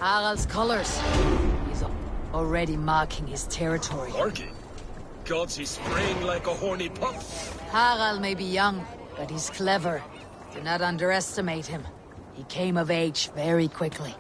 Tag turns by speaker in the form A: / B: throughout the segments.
A: Harald's colors. He's already marking his territory.
B: Marking? Gods, he's spraying like a horny pup.
A: Harald may be young, but he's clever. Do not underestimate him. He came of age very quickly.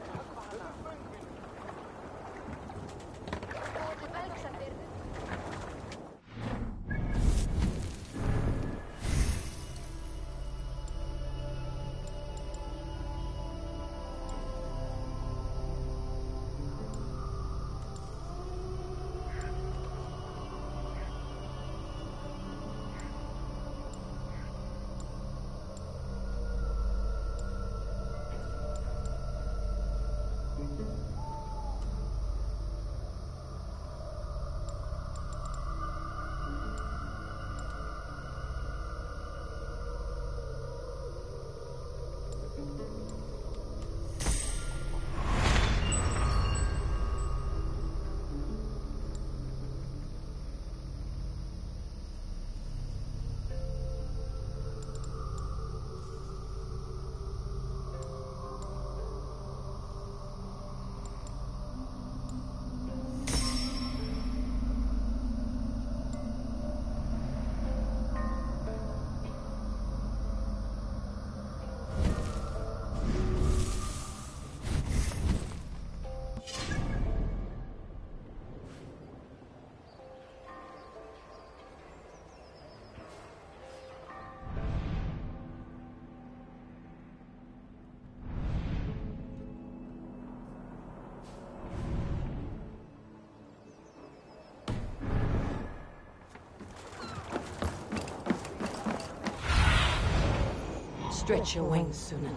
A: Stretch your wings, Sunan.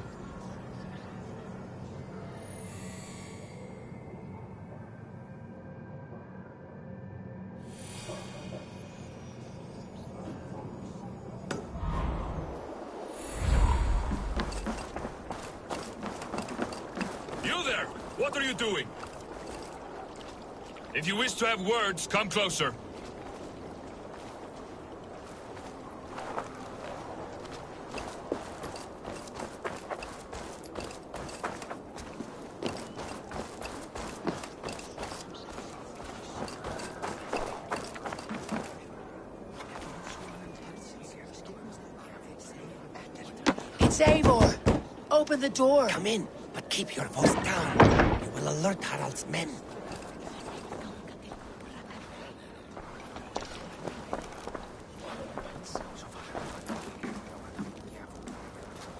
B: You there! What are you doing? If you wish to have words, come closer.
A: 'It's Eivor! Open the door!
C: Come in, but keep your voice down. You will alert Harald's men.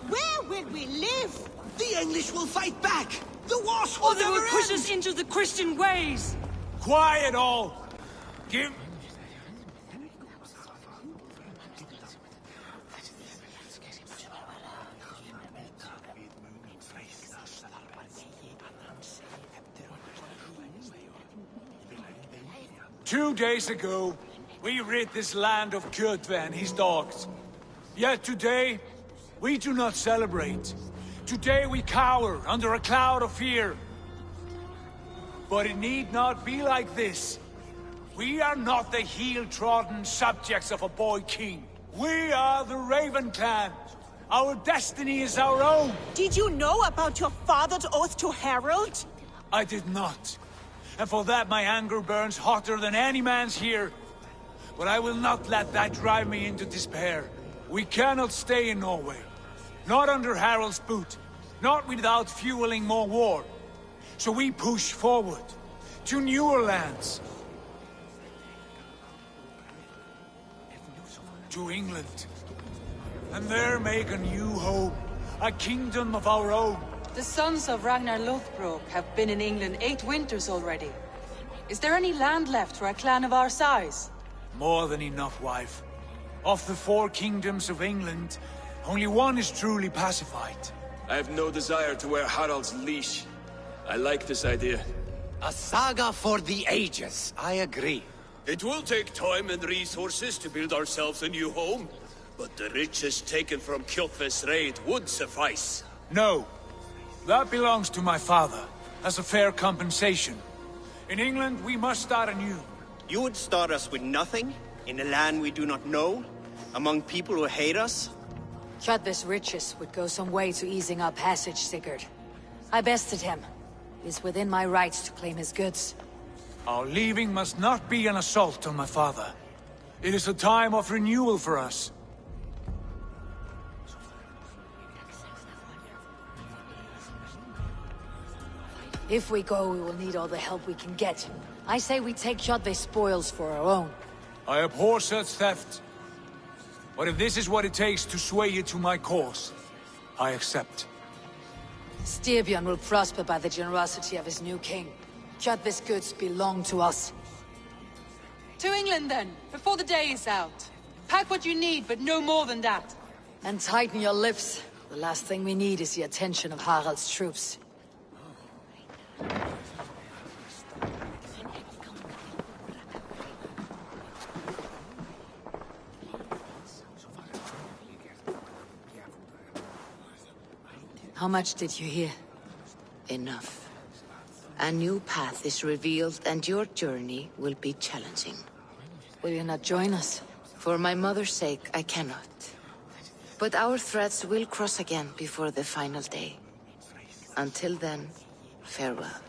D: Where will we live?
C: The English will fight back! The wars will
E: Or they
C: never
E: will push
C: end!
E: us into the Christian ways!
F: Quiet all! Give... Two days ago, we rid this land of Kjotve and his dogs. Yet today, we do not celebrate. Today we cower under a cloud of fear. But it need not be like this. We are not the heel-trodden subjects of a boy king. We are the Raven clan. Our destiny is our own.
D: Did you know about your father's oath to Harald?
F: I did not. And for that my anger burns hotter than any man's here. But I will not let that drive me into despair. We cannot stay in Norway. Not under Harald's boot. Not without fueling more war. So we push forward. To newer lands. To England. And there make a new home. A kingdom of our own.
E: The sons of Ragnar Lothbrok have been in England 8 winters already. Is there any land left for a clan of our size?
F: More than enough, wife. Of the 4 kingdoms of England, only one is truly pacified.
B: I have no desire to wear Harald's leash. I like this idea.
C: A saga for the ages, I agree.
B: It will take time and resources to build ourselves a new home, but the riches taken from Kjotve's raid would suffice.
F: No. That belongs to my father, as a fair compensation. In England, we must start anew.
G: You would start us with nothing? In a land we do not know? Among people who hate us?
A: Kjotve's riches would go some way to easing our passage, Sigurd. I bested him. It is within my rights to claim his goods.
F: Our leaving must not be an assault on my father. It is a time of renewal for us.
A: If we go, we will need all the help we can get. I say we take Kjotve's spoils for our own.
F: I abhor such theft. But if this is what it takes to sway you to my cause, I accept.
A: Styrbjörn will prosper by the generosity of his new king. Kjotve's goods belong to us.
E: To England, then, before the day is out. Pack what you need, but no more than that.
A: And tighten your lips. The last thing we need is the attention of Harald's troops. How much did you hear?
H: Enough. A new path is revealed, and your journey will be challenging.
A: Will you not join us?
H: For my mother's sake, I cannot. But our threads will cross again before the final day. Until then, farewell.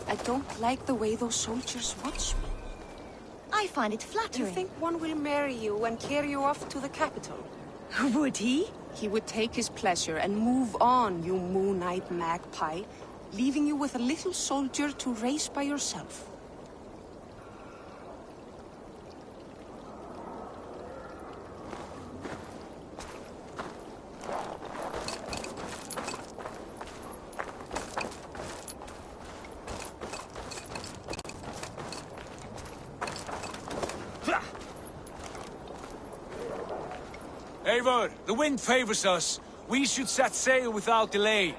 I: I don't like the way those soldiers watch me.
D: I find it flattering.
I: You think one will marry you and carry you off to the capital?
D: Would he?
I: He would take his pleasure and move on, you moon-eyed magpie, leaving you with a little soldier to race by yourself.
F: Eivor, the wind favors us. We should set sail without delay.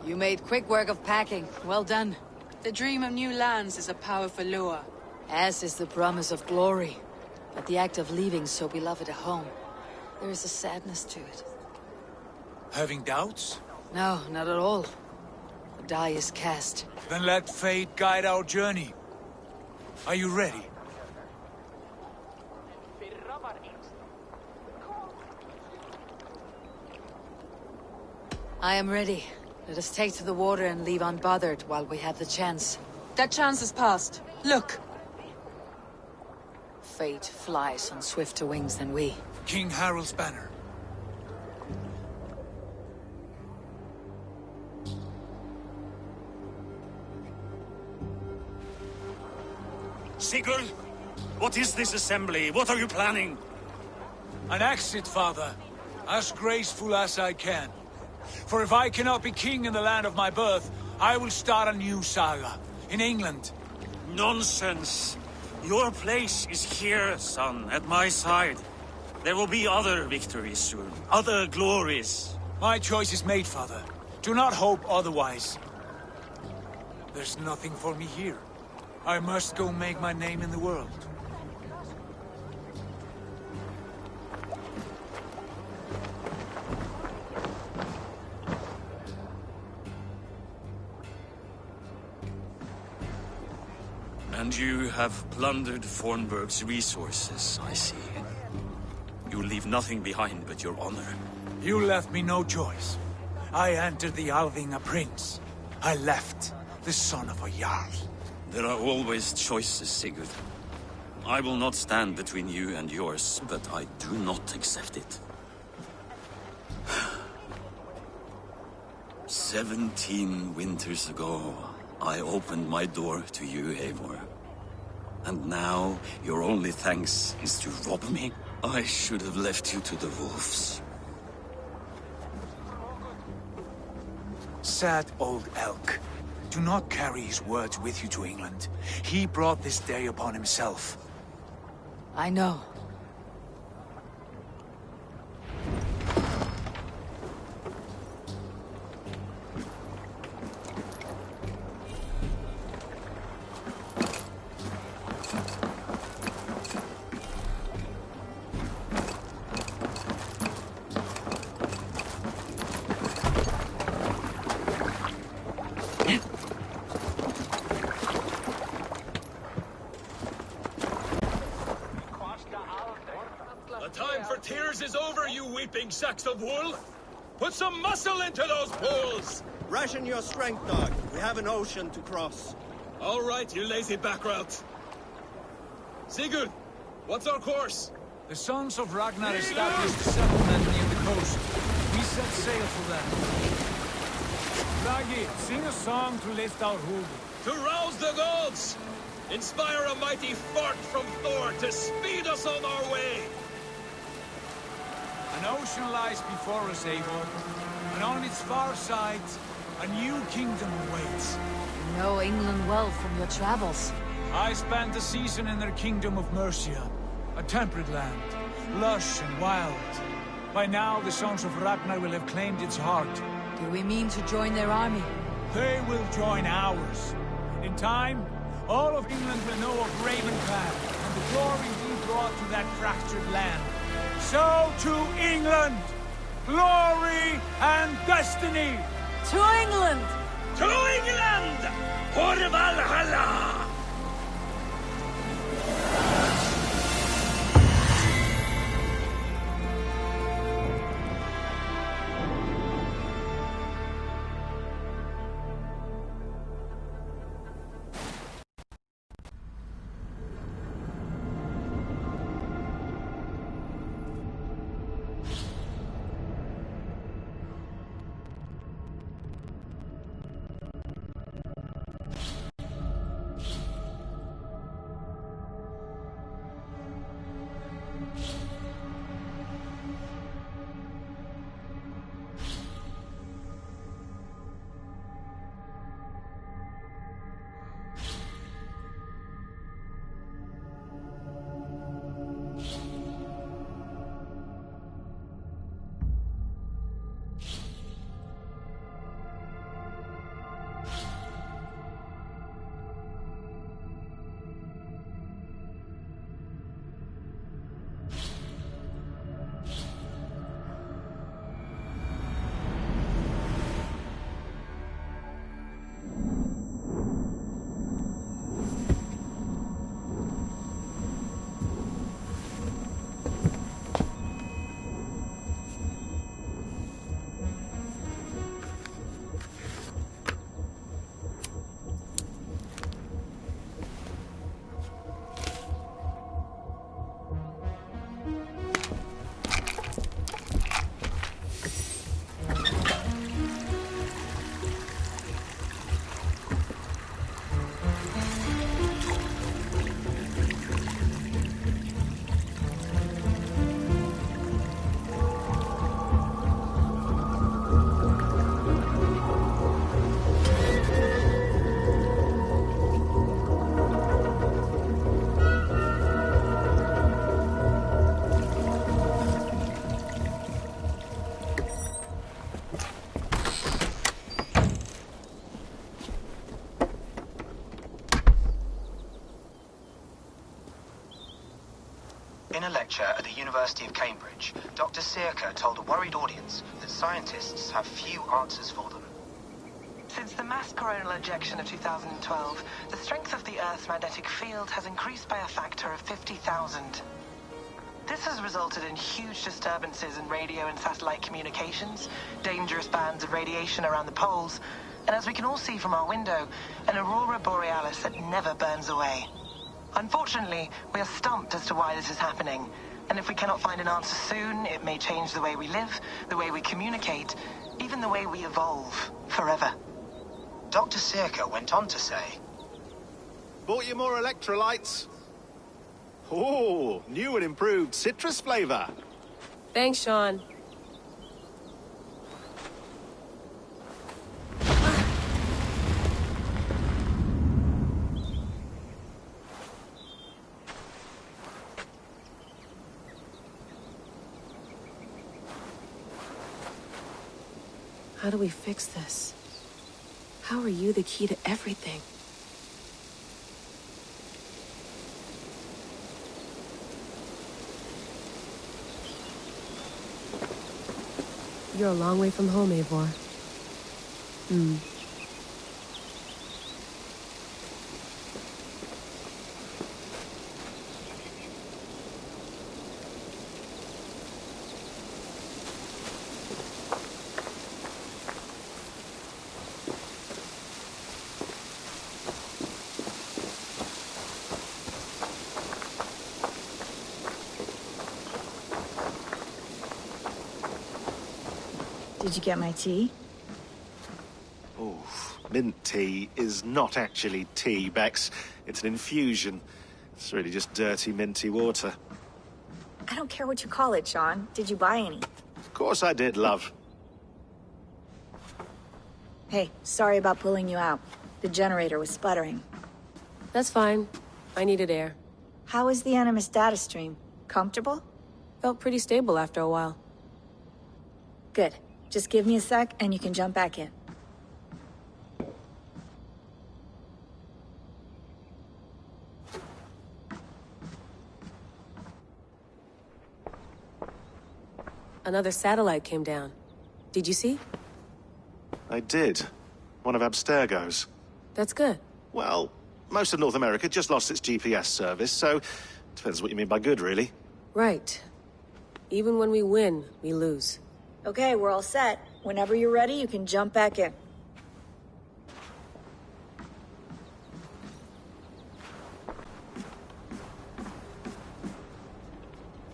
A: You made quick work of packing. Well done.
E: The dream of new lands is a powerful lure.
A: As is the promise of glory. But the act of leaving so beloved a home, there is a sadness to it.
F: Having doubts?
A: No, not at all. The die is cast.
F: Then let fate guide our journey. Are you ready?
A: I am ready. Let us take to the water and leave unbothered while we have the chance.
E: That chance is past. Look!
A: Fate flies on swifter wings than we.
F: King Harald's banner.
J: Sigurd, what is this assembly? What are you planning?
F: An exit, father. As graceful as I can. For if I cannot be king in the land of my birth, I will start a new saga. In England.
J: Nonsense. Your place is here, son, at my side. There will be other victories soon. Other glories.
F: My choice is made, father. Do not hope otherwise. There's nothing for me here. I must go make my name in the world.
J: And you have plundered Fornburg's resources, I see. You leave nothing behind but your honor.
F: You left me no choice. I entered the Alving a prince. I left the son of a Jarl.
J: There are always choices, Sigurd. I will not stand between you and yours, but I do not accept it. 17 winters ago, I opened my door to you, Eivor. And now, your only thanks is to rob me? I should have left you to the wolves.
F: Sad old elk. Do not carry his words with you to England. He brought this day upon himself.
A: I know.
B: Sacks of wool? Put some muscle into those poles!
G: Ration your strength, dog. We have an ocean to cross.
B: All right, you lazy backrout. Sigurd, what's our course?
F: The Sons of Ragnar established a settlement near the coast. We set sail for them. Ragi, sing a song to lift our hood.
B: To rouse the gods! Inspire a mighty fart from Thor to speed us on our way!
F: An ocean lies before us, Eivor, and on its far side, a new kingdom awaits.
A: You know England well from your travels.
F: I spent a season in their kingdom of Mercia, a temperate land, lush and wild. By now, the Sons of Ragnar will have claimed its heart.
A: Do we mean to join their army?
F: They will join ours. In time, all of England will know of Ravenclan, and the glory be brought to that fractured land. So to England! Glory and destiny!
A: To England!
B: To England! For Valhalla!
K: In a lecture at the University of Cambridge, Dr. Sirka told a worried audience that scientists have few answers for them.
L: Since the mass coronal ejection of 2012, the strength of the Earth's magnetic field has increased by a factor of 50,000. This has resulted in huge disturbances in radio and satellite communications, dangerous bands of radiation around the poles, and as we can all see from our window, an aurora borealis that never burns away. Unfortunately, we are stumped as to why this is happening. And if we cannot find an answer soon, it may change the way we live, the way we communicate, even the way we evolve, forever.
K: Dr. Circa went on to say,
M: Bought you more electrolytes? Oh, new and improved citrus flavor.
I: Thanks, Sean. How do we fix this? How are you the key to everything? You're a long way from home, Eivor.
N: Did you get my tea?
M: Oh, mint tea is not actually tea, Bex. It's an infusion. It's really just dirty, minty water.
N: I don't care what you call it, Sean. Did you buy any?
M: Of course I did, love.
N: Hey, sorry about pulling you out. The generator was sputtering.
I: That's fine. I needed air.
N: How was the Animus data stream? Comfortable?
I: Felt pretty stable after a while.
N: Good. Just give me a sec and you can jump back in.
I: Another satellite came down. Did you see?
M: I did. One of Abstergo's.
I: That's good.
M: Well, most of North America just lost its GPS service, so depends what you mean by good, really.
I: Right. Even when we win, we lose.
N: Okay, we're all set. Whenever you're ready, you can jump back in.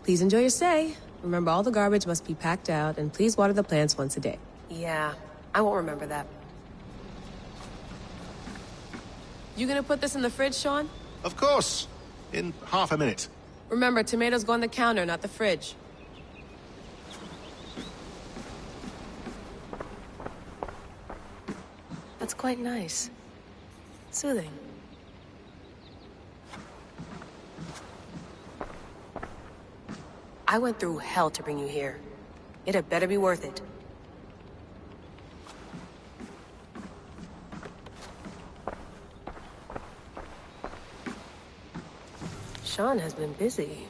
I: Please enjoy your stay. Remember, all the garbage must be packed out, and please water the plants once a day. Yeah, I won't remember that. You gonna put this in the fridge, Sean?
M: Of course. In half a minute.
I: Remember, tomatoes go on the counter, not the fridge. That's quite nice. Soothing. I went through hell to bring you here. It had better be worth it. Sean has been busy.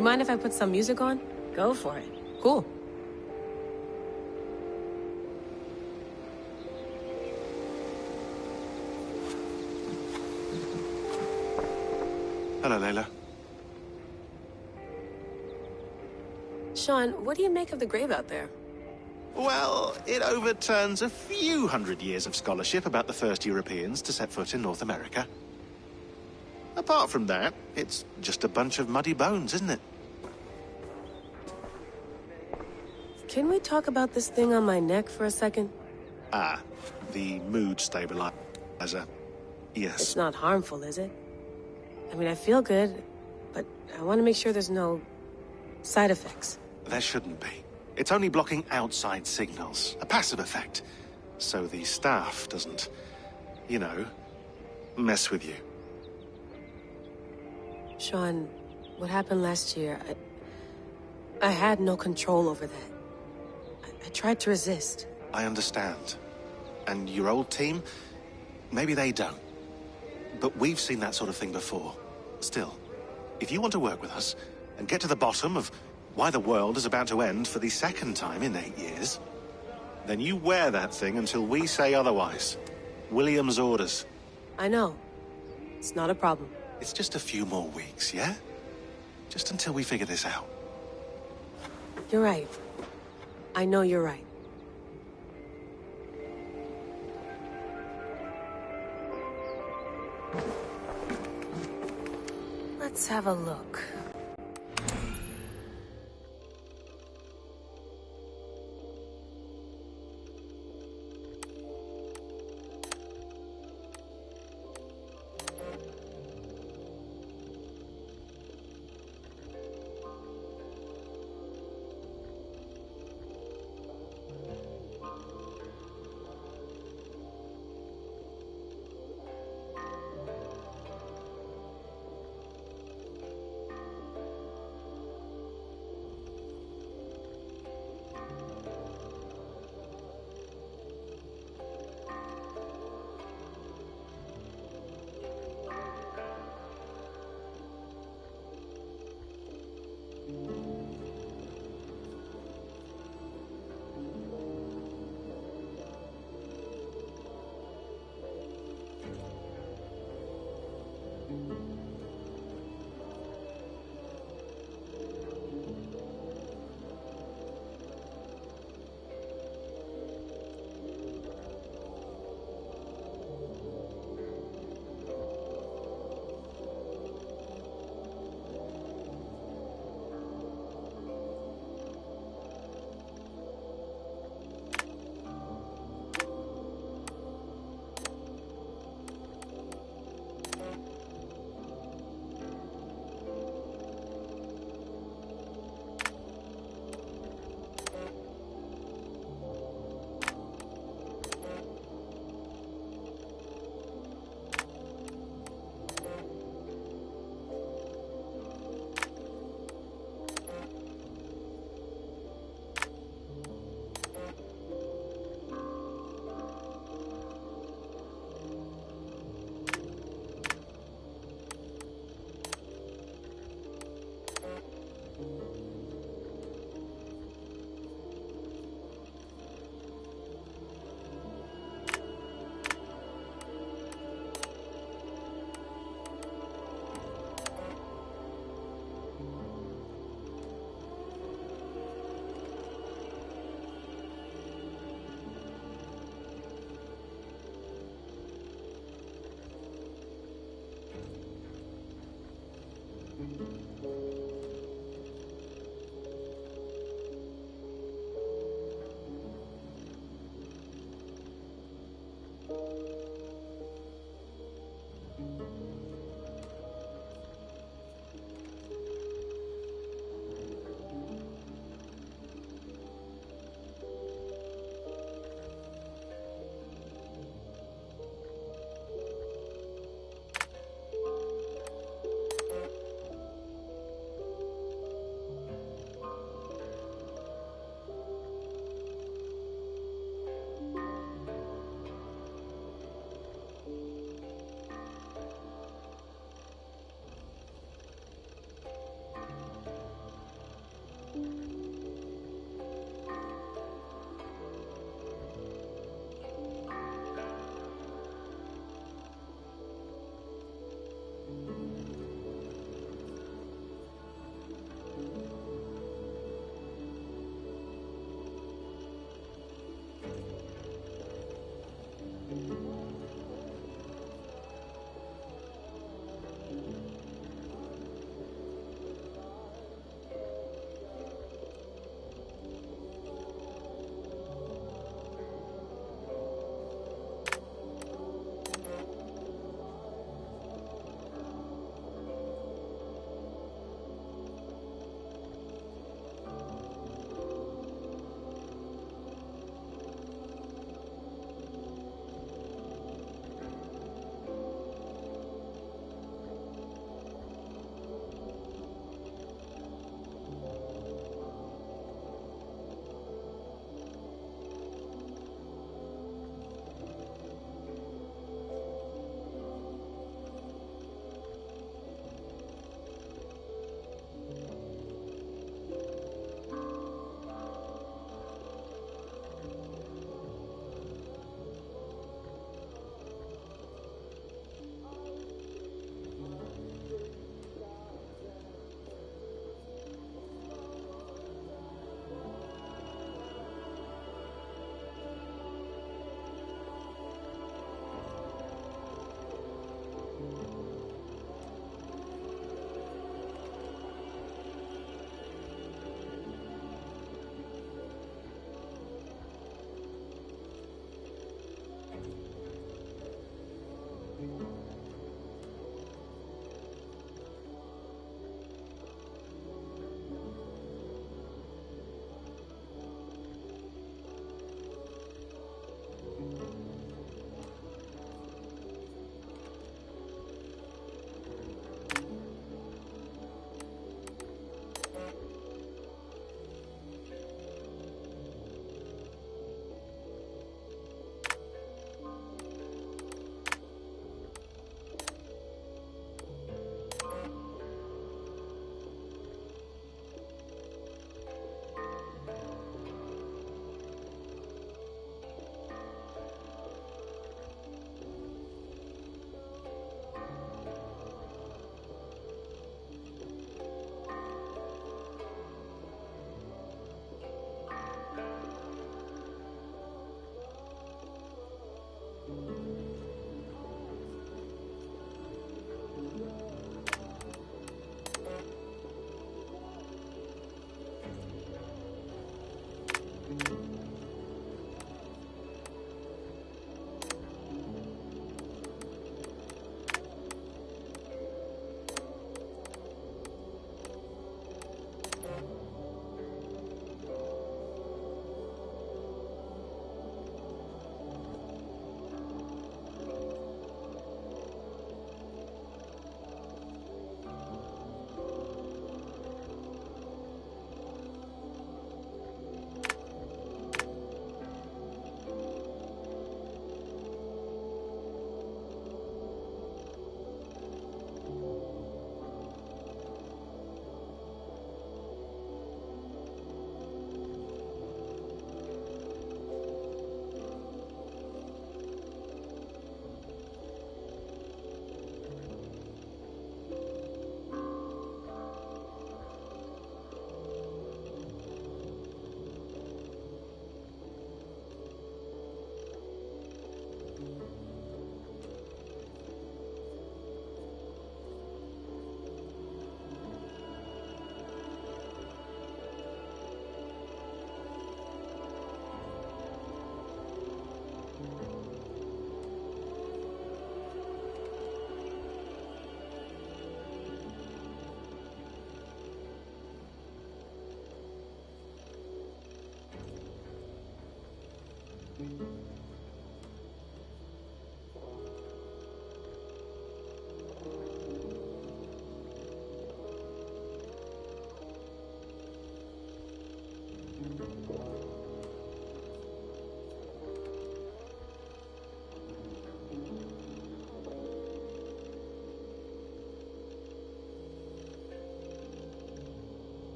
I: You mind if I put some music on?
N: Go for it.
I: Cool.
M: Hello, Layla.
I: Sean, what do you make of the grave out there?
M: Well, it overturns a few hundred years of scholarship about the first Europeans to set foot in North America. Apart from that, it's just a bunch of muddy bones, isn't it?
I: Can we talk about this thing on my neck for a second?
M: Ah, the mood stabilizer. Yes.
I: It's not harmful, is it? I mean, I feel good, but I want to make sure there's no side effects.
M: There shouldn't be. It's only blocking outside signals, a passive effect. So the staff doesn't, you know, mess with you.
I: Sean, what happened last year, I had no control over that. I tried to resist.
M: I understand. And your old team, maybe they don't. But we've seen that sort of thing before. Still, if you want to work with us and get to the bottom of why the world is about to end for the second time in 8 years, then you wear that thing until we say otherwise. William's orders.
O: I know. It's not a problem.
M: It's just a few more weeks, yeah? Just until we figure this out.
O: You're right. I know you're right. Let's have a look.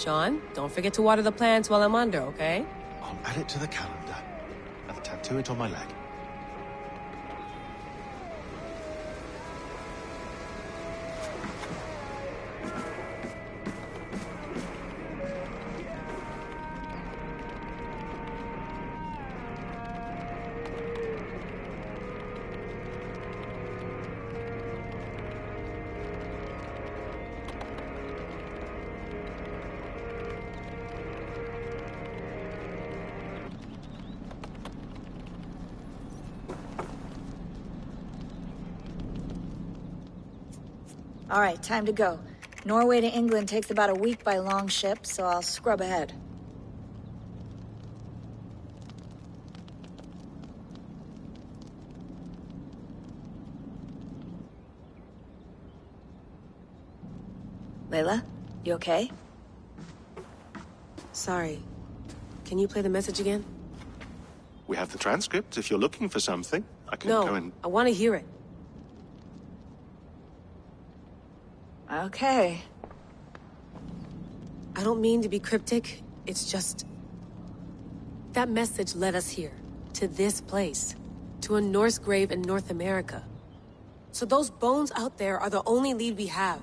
O: Sean, don't forget to water the plants while I'm under, okay?
M: I'll add it to the calendar and tattoo it on my leg.
N: All right, time to go. Norway to England takes about a week by long ship, so I'll scrub ahead. Layla, you okay?
I: Sorry. Can you play the message again?
M: We have the transcript if you're looking for something. I can
I: No,
M: go and...
I: I want to hear it.
N: Okay.
I: I don't mean to be cryptic, it's just... That message led us here, to this place, to a Norse grave in North America. So those bones out there are the only lead we have.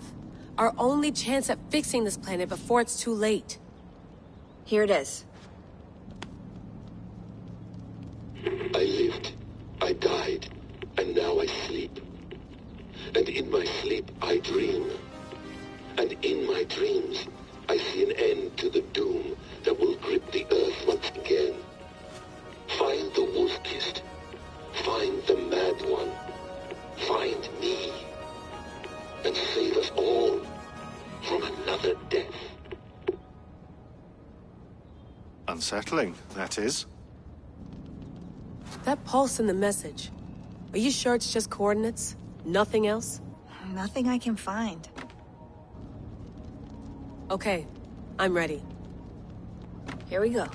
I: Our only chance at fixing this planet before it's too late.
N: Here it is.
P: I lived, I died, and now I sleep. And in my sleep I dream. And in my dreams, I see an end to the doom that will grip the earth once again. Find the wolf-kissed. Find the mad one. Find me. And save us all from another death.
M: Unsettling, that is.
I: That pulse in the message. Are you sure it's just coordinates? Nothing else?
N: Nothing I can find.
I: Okay, I'm ready.
N: Here we go.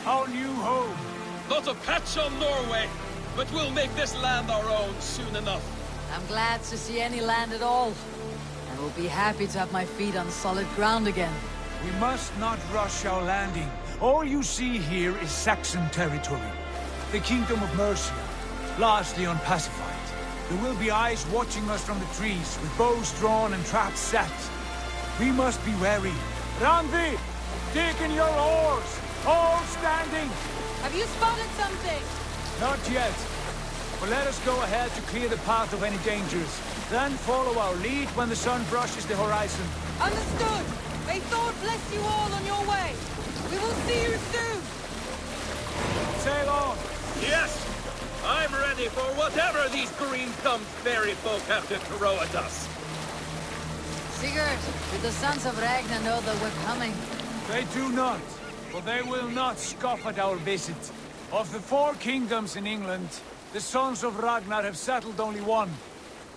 F: Our new home.
B: Not a patch on Norway, but we'll make this land our own soon enough.
A: I'm glad to see any land at all. I will be happy to have my feet on solid ground again.
F: We must not rush our landing. All you see here is Saxon territory. The Kingdom of Mercia, largely unpacified. There will be eyes watching us from the trees, with bows drawn and traps set. We must be wary. Randvi, dig in your oars! All standing!
E: Have you spotted something?
F: Not yet. But let us go ahead to clear the path of any dangers. Then follow our lead when the sun brushes the horizon.
E: Understood! May Thor bless you all on your way! We will see you soon!
F: Sail on!
B: Yes! I'm ready!
Q: ready for whatever these green-thumbed fairy folk have to throw at us.
A: Sigurd, do the sons of Ragnar know that we're coming?
F: They do not, for they will not scoff at our visit. Of the 4 kingdoms in England, the sons of Ragnar have settled only one.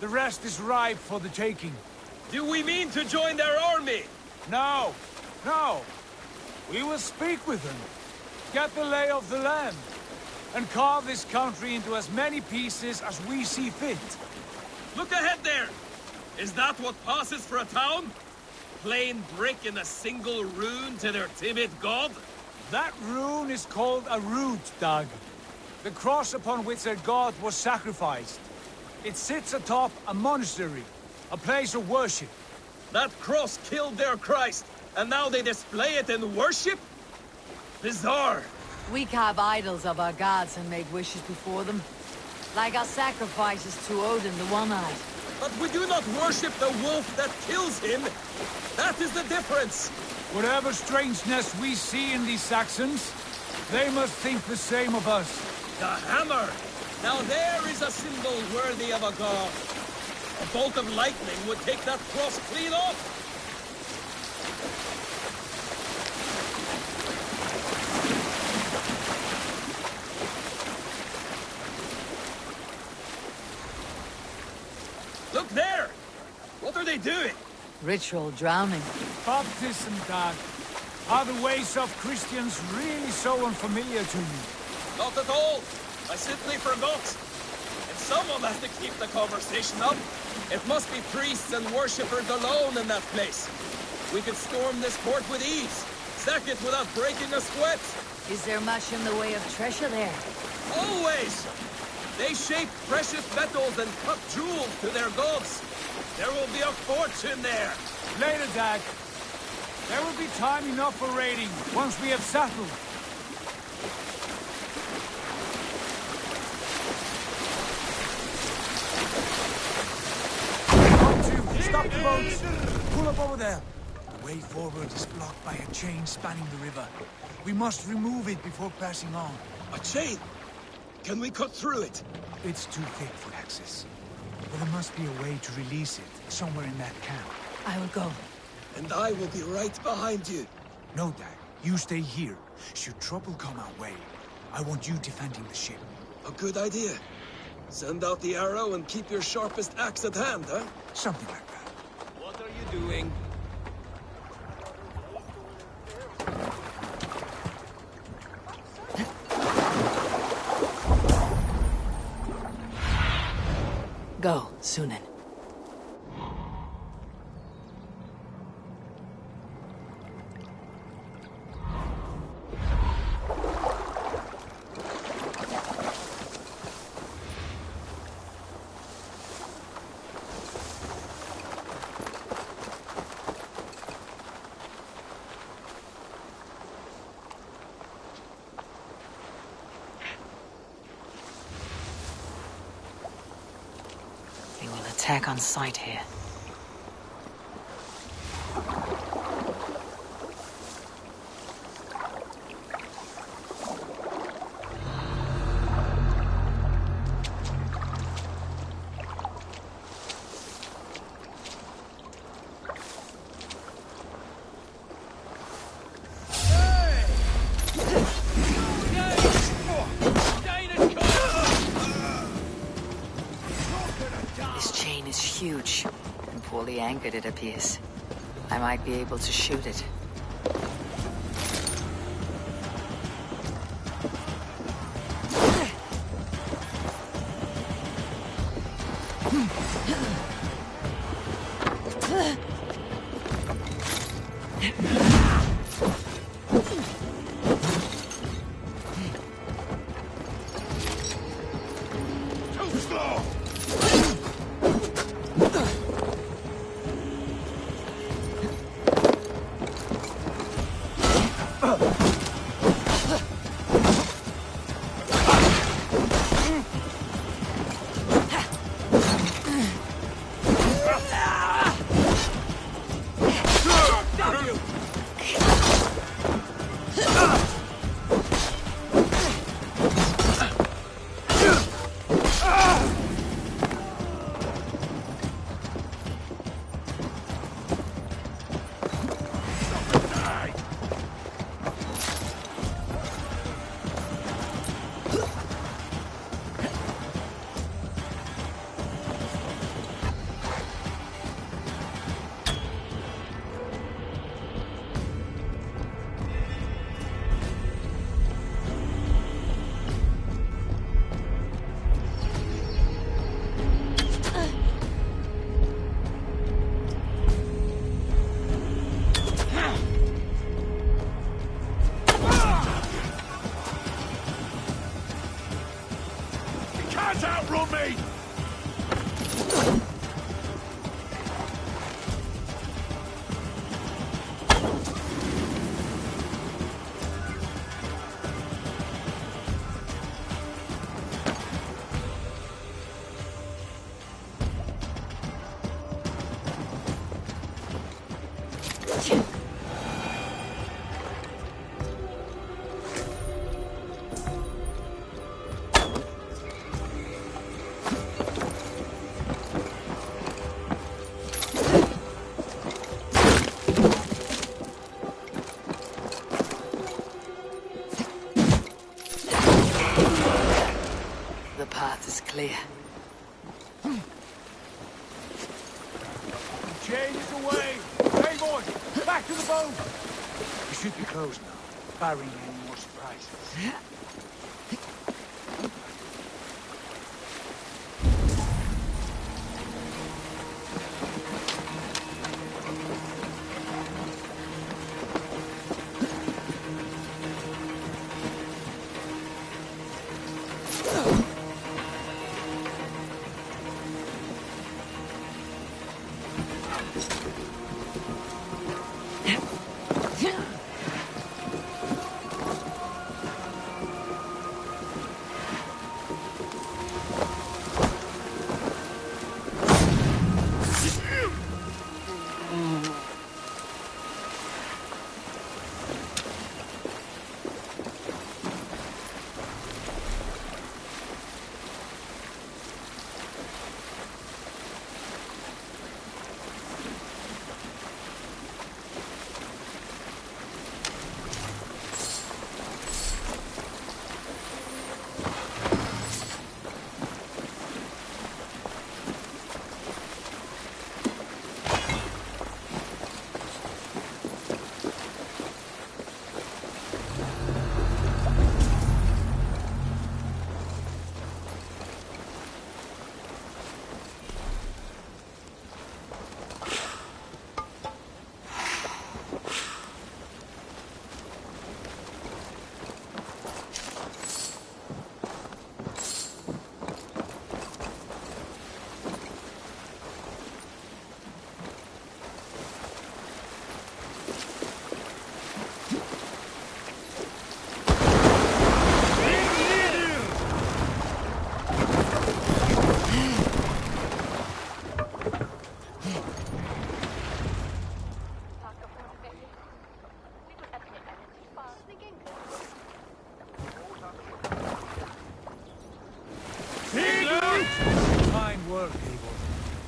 F: The rest is ripe for the taking.
Q: Do we mean to join their army?
F: No, no. We will speak with them, get the lay of the land, and carve this country into as many pieces as we see fit.
Q: Look ahead there! Is that what passes for a town? Plain brick in a single rune to their timid god?
F: That rune is called a root, Dag. The cross upon which their god was sacrificed. It sits atop a monastery, a place of worship.
Q: That cross killed their Christ, and now they display it in worship? Bizarre.
A: We carve idols of our gods and make wishes before them. Like our sacrifices to Odin the One-Eyed.
Q: But we do not worship the wolf that kills him. That is the difference.
F: Whatever strangeness we see in these Saxons, they must think the same of us.
Q: The hammer! Now there is a symbol worthy of a god. A bolt of lightning would take that cross clean off. Look there! What are they doing?
A: Ritual drowning.
F: Baptism, Dag. Are the ways of Christians really so unfamiliar to you?
Q: Not at all. I simply forgot. And someone has to keep the conversation up. It must be priests and worshippers alone in that place. We could storm this port with ease. Sack it without breaking a sweat.
A: Is there much in the way of treasure there?
Q: Always! They shape precious metals and cut jewels to their gods. There will be a fortune there.
F: Later, Dag. There will be time enough for raiding, once we have settled. Stop the boats! Pull up over there. The way forward is blocked by a chain spanning the river. We must remove it before passing on.
Q: A chain? Can we cut through it?
F: It's too thick for access. But there must be a way to release it, somewhere in that camp.
A: I will go.
Q: And I will be right behind you.
F: No, Dag. You stay here. Should trouble come our way, I want you defending the ship.
Q: A good idea. Send out the arrow and keep your sharpest axe at hand, huh?
F: Something like that.
Q: What are you doing?
A: Go, Sunan. Attack on sight here. Huge and poorly anchored, it appears. I might be able to shoot it. clear.
F: Chain is away! Hey, boy! Back to the boat! We should be close now, barring any more surprises.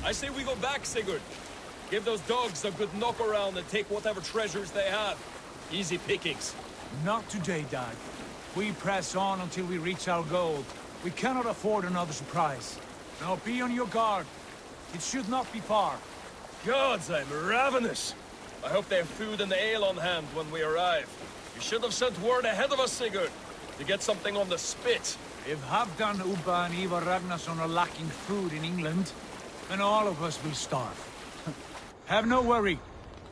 Q: I say we go back, Sigurd. Give those dogs a good knock around and take whatever treasures they have. Easy pickings.
F: Not today, Dag. We press on until we reach our goal. We cannot afford another surprise. Now be on your guard. It should not be far.
Q: Gods, I'm ravenous. I hope they have food and ale on hand when we arrive. You should have sent word ahead of us, Sigurd, to get something on the spit.
F: If Halfdan, Ubba and Ivar Ragnarsson are lacking food in England, then all of us will starve. Have no worry.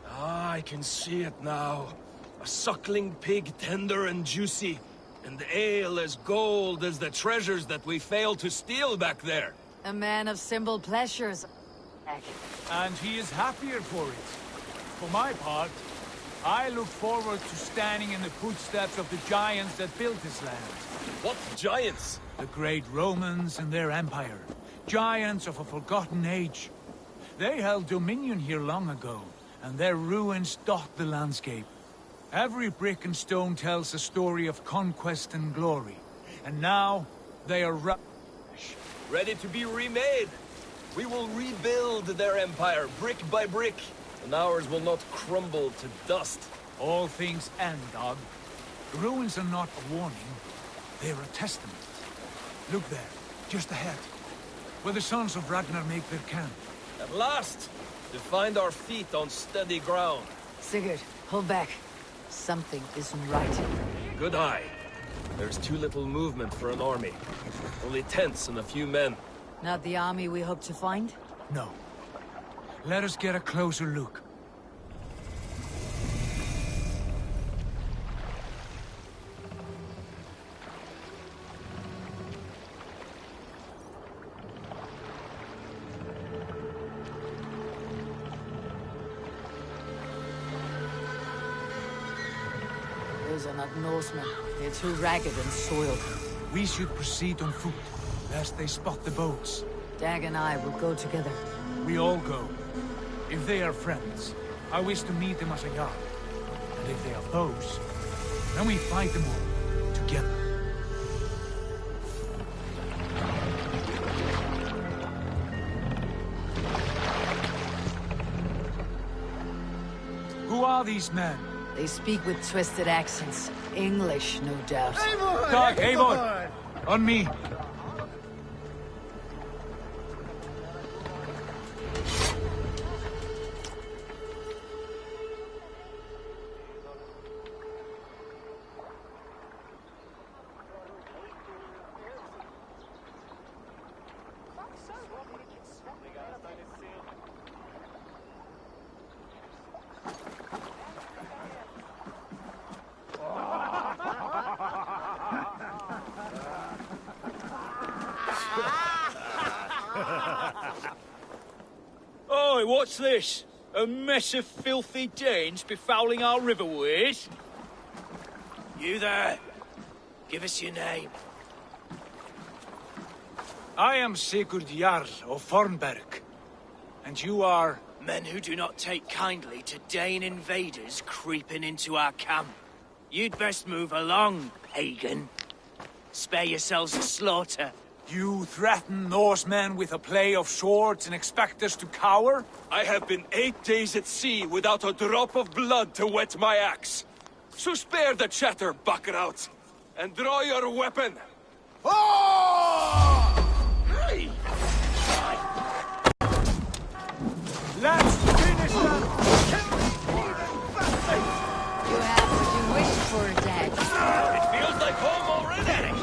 Q: Ah, I can see it now. A suckling pig, tender and juicy. And ale as gold as the treasures that we failed to steal back there.
A: A man of simple pleasures.
F: And he is happier for it. For my part, I look forward to standing in the footsteps of the giants that built this land.
Q: What giants?
F: The great Romans and their empire. Giants of a forgotten age. They held dominion here long ago, and their ruins dot the landscape. Every brick and stone tells a story of conquest and glory. And now, they are
Q: ready to be remade. We will rebuild their empire, brick by brick, and ours will not crumble to dust.
F: All things end, Dog. The ruins are not a warning, they are a testament. Look there, just ahead, where the sons of Ragnar make their camp.
Q: At last, to find our feet on steady ground.
A: Sigurd, hold back. Something isn't right.
Q: Good eye. There's too little movement for an army. Only tents and a few men.
A: Not the army we hope to find?
F: No. Let us get a closer look.
A: Those are not Norsemen. They're too ragged and soiled.
F: We should proceed on foot, lest they spot the boats.
A: Dag and I will go together.
F: We all go. If they are friends, I wish to meet them as a guard. And if they are foes, then we fight them all, together. Who are these men?
A: They speak with twisted accents. English, no doubt.
F: Dag, Eivor! On me!
R: What's this? A mess of filthy Danes befouling our riverways?
B: You there. Give us your name.
F: I am Sigurd Jarl of Fornberg. And you are...
B: Men who do not take kindly to Dane invaders creeping into our camp. You'd best move along, pagan. Spare yourselves a slaughter.
F: You threaten Norsemen with a play of swords and expect us to cower?
B: I have been 8 days at sea without a drop of blood to wet my axe. So spare the chatter, buckraut, and draw your weapon.
F: Oh!
B: Hey!
F: Let's finish them!
A: You have what you wished for, Dad.
B: It feels like home already!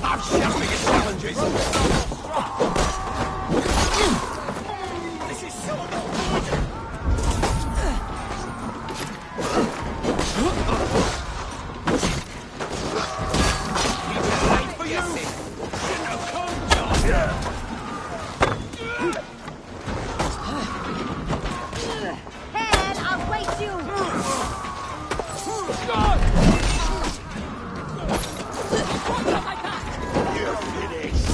F: I'm shouting at challenges! This is so important! For you!
N: Head, I'll wait you!
F: You're finished!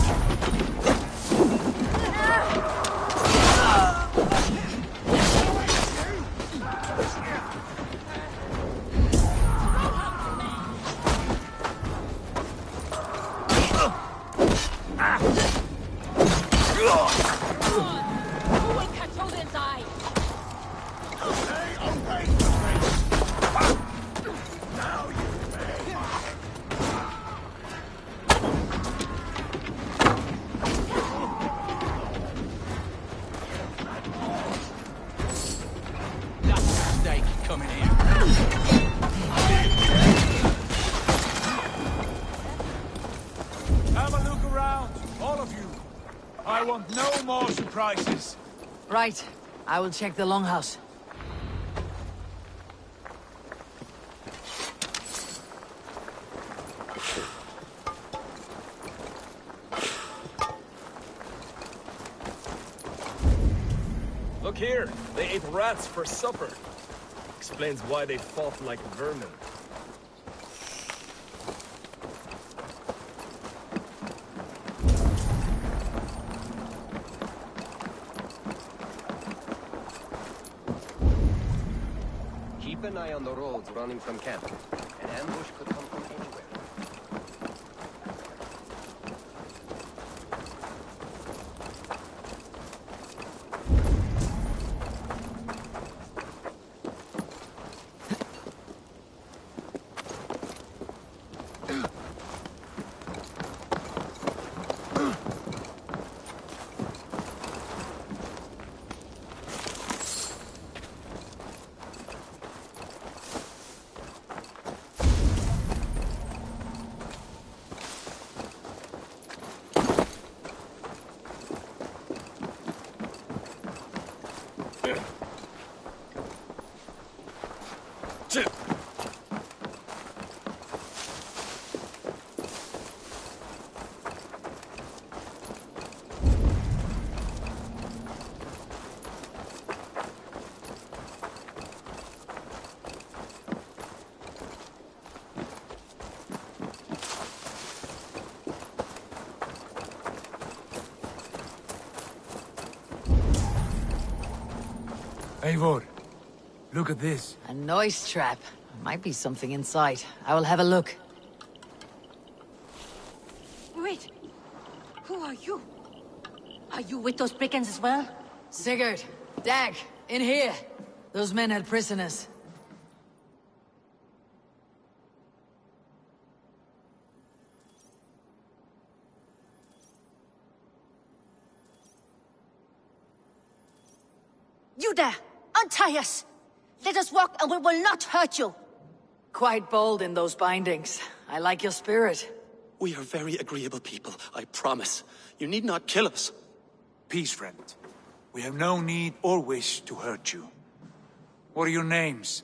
F: Have a look around, all of you. I want no more surprises.
A: Right. I will check the longhouse.
Q: Look here, they ate rats for supper. Explains why they fought like vermin.
K: Keep an eye on the roads running from camp. An ambush could come from anywhere.
F: Eivor, look at this.
A: A noise trap. Might be something inside. I will have a look.
S: Wait. Who are you? Are you with those brigands as well?
A: Sigurd, Dag, in here. Those men had prisoners.
S: You there! Untie us! Let us walk and we will not hurt you!
A: Quite bold in those bindings. I like your spirit.
J: We are very agreeable people, I promise. You need not kill us.
F: Peace, friend. We have no need or wish to hurt you. What are your names?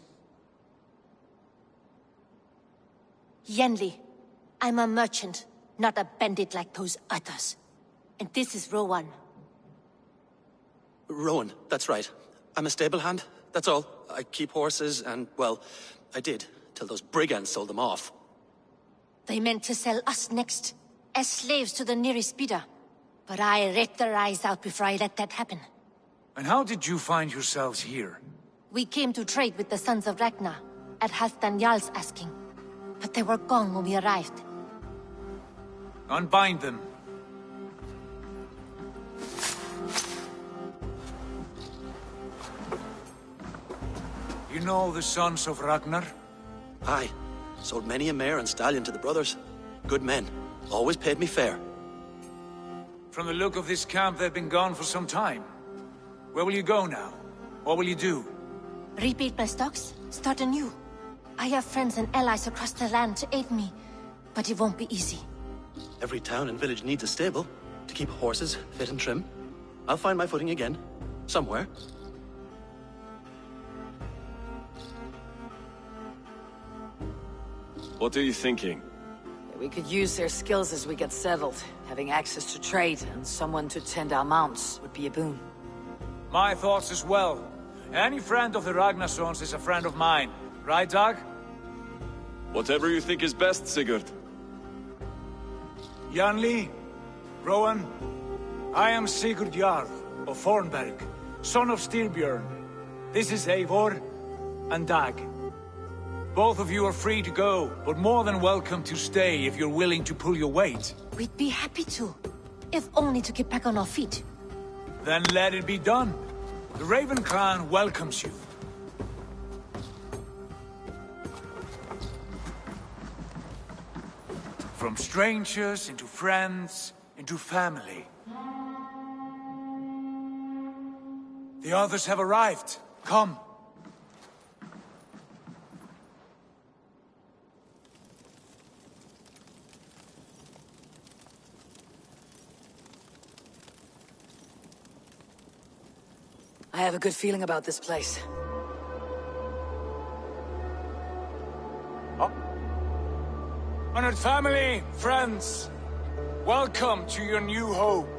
S: Yenli. I'm a merchant, not a bandit like those others. And this is Rowan.
T: Rowan, that's right. I'm a stable hand, that's all. I keep horses and, well, I did, till those brigands sold them off.
S: They meant to sell us next, as slaves to the nearest bidder. But I ripped their eyes out before I let that happen.
F: And how did you find yourselves here?
S: We came to trade with the Sons of Ragnar, at Halfdan Jarl's asking. But they were gone when we arrived.
F: Unbind them. You know the Sons of Ragnar?
T: Aye. Sold many a mare and stallion to the brothers. Good men. Always paid me fair.
F: From the look of this camp, they've been gone for some time. Where will you go now? What will you do?
S: Rebuild my stocks, start anew. I have friends and allies across the land to aid me, but it won't be easy.
T: Every town and village needs a stable to keep horses fit and trim. I'll find my footing again. Somewhere.
U: What are you thinking?
A: We could use their skills as we get settled. Having access to trade and someone to tend our mounts would be a boon.
F: My thoughts as well. Any friend of the Ragnarsons is a friend of mine. Right, Dag?
U: Whatever you think is best, Sigurd.
F: Janli, Rowan, I am Sigurd Jarl of Fornberg, son of Styrbjörn. This is Eivor and Dag. Both of you are free to go, but more than welcome to stay if you're willing to pull your weight.
S: We'd be happy to, if only to get back on our feet.
F: Then let it be done. The Raven clan welcomes you. From strangers, into friends, into family. The others have arrived. Come.
A: I have a good feeling about this place.
F: Honored family, friends, welcome to your new home.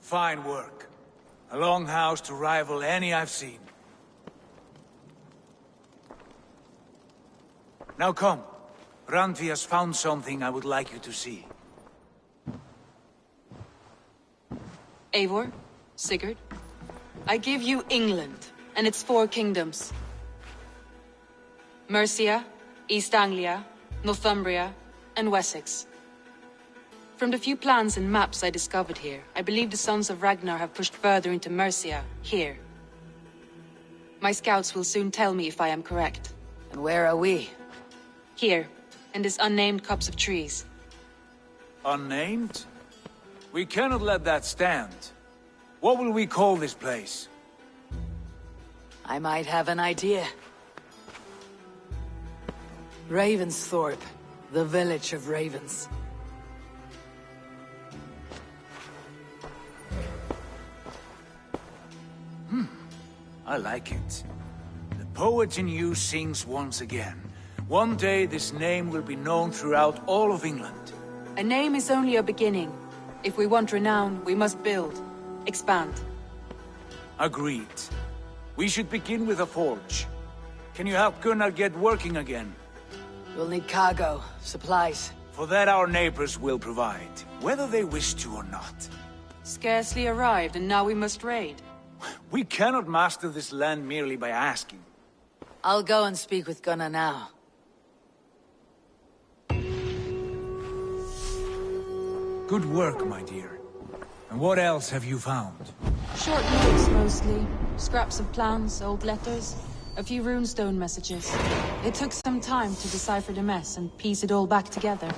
F: Fine work. A longhouse to rival any I've seen. Now come. Randvi has found something I would like you to see.
E: Eivor, Sigurd, I give you England and its 4 kingdoms. Mercia, East Anglia, Northumbria, and Wessex. From the few plans and maps I discovered here, I believe the Sons of Ragnar have pushed further into Mercia, here. My scouts will soon tell me if I am correct.
A: And where are we?
E: Here, in this unnamed copse of trees.
F: Unnamed? We cannot let that stand. What will we call this place?
A: I might have an idea. Ravensthorpe, the village of ravens.
F: I like it. The poet in you sings once again. One day this name will be known throughout all of England.
E: A name is only a beginning. If we want renown, we must build. Expand.
F: Agreed. We should begin with a forge. Can you help Gunnar get working again?
A: We'll need cargo, supplies.
F: For that our neighbors will provide, whether they wish to or not.
E: Scarcely arrived, and now we must raid.
F: We cannot master this land merely by asking.
A: I'll go and speak with Gunnar now.
F: Good work, my dear. And what else have you found?
E: Short notes, mostly. Scraps of plans, old letters, a few runestone messages. It took some time to decipher the mess and piece it all back together.